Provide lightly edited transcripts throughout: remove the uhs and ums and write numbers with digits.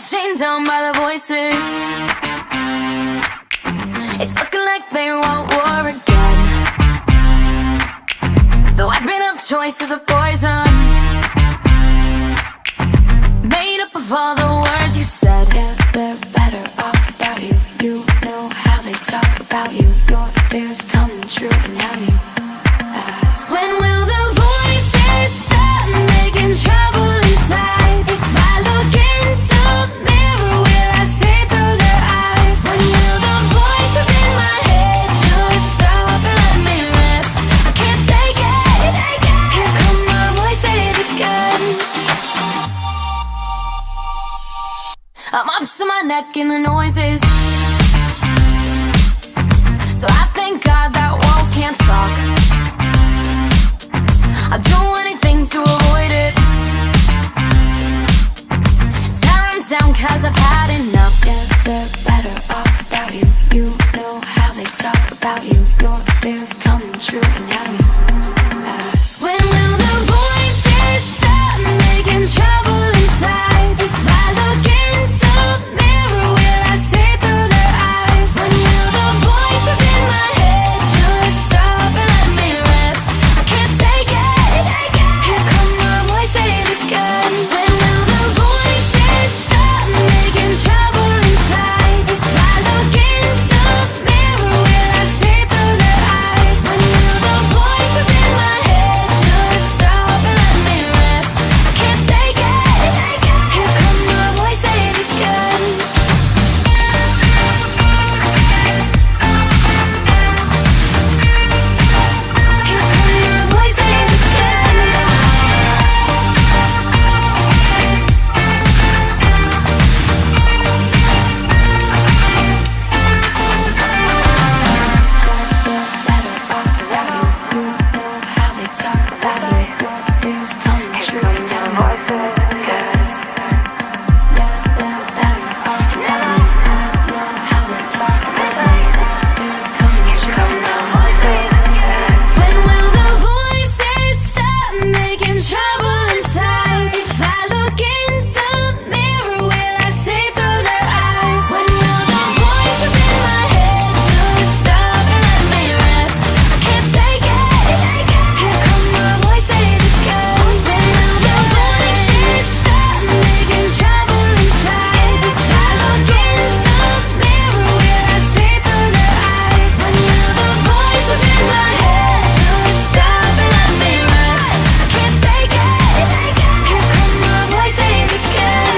chained down by the voices. It's looking like they want war again. The weapon of choice is a poison, made up of all the words you said. Yeah, they're better off without you. You know how they talk about you. Your fears coming true, and now you ask, when will the voices stop making trouble inside? If I look in the mirror, will I see through their eyes? When will the voices in my head just stop and let me rest? I can't take it. Here come my voices again. I'm up to my neck in the noises, so I thank God that walls can't talk. I'll do anything to avoid it. Tear them down cause I've had enough. yeah, they're better off without you. You know how they talk about you. Your fears coming true, and now you ask, when will the voices stop making trouble inside? If I look in the mirror, will I see through their eyes? When will the voices in my head just stop and let me rest? I can't take it. Here come my voices again. When will the voices stop making trouble inside? If I look in the mirror, will I see through their eyes? When will the voices in my head just stop and let me rest? I can't take it. Here come my voices again. Here come my voices again. they're better off without you. You know how they talk about you. Your fears coming true, and now you ask, yeah, they're better off without you. You know how they talk about you. Your fears coming true, and now When will the voices stop making trouble inside? If I look in the mirror, will I see through their eyes? When will the voices in my head just stop and let me rest? I can't take it. Here come my voices again. When will the voices stop making trouble inside? If I look in the mirror, will I see through their eyes? When will the voices in my head just stop and let me rest? I can't take it. Here come my voices again.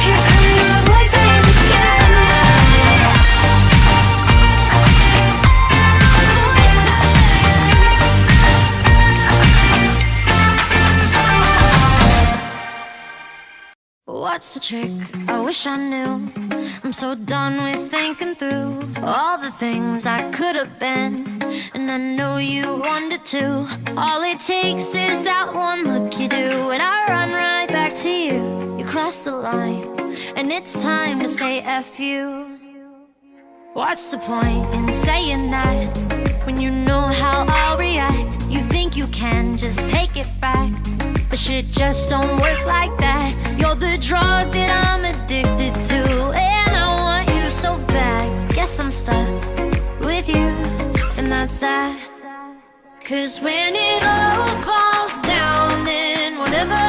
Here come my voices again. What's the trick? I wish I knew. I'm so done with thinking through all the things I could have been, and I know you wanted to. All it takes is that one look you do, and I run right back to you. You cross the line, and it's time to say F you. What's the point in saying that when you know how I'll react? You think you can just take it back, but shit just don't work like that. You're the drug that I'm addicted to, and I want you so bad. Guess I'm stuck with you, and that's that. 'Cause when it all falls down, then whatever.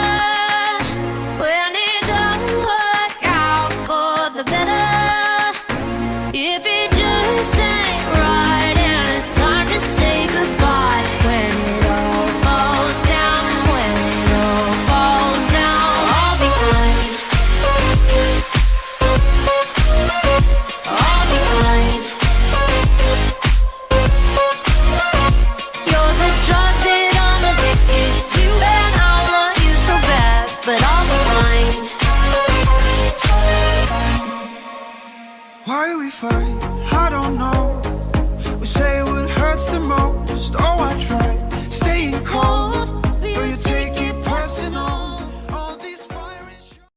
When it don't work out for the better, if it just ain't right and it's time to say goodbye. When it all falls down, when it all falls down, I'll be fine. I'll be fine. You're the drug that I'm addicted to, and I want you so bad, but I'll be fine. Why we fight, I don't know. We say what hurts the most. Oh, I tried staying cold, but you're taking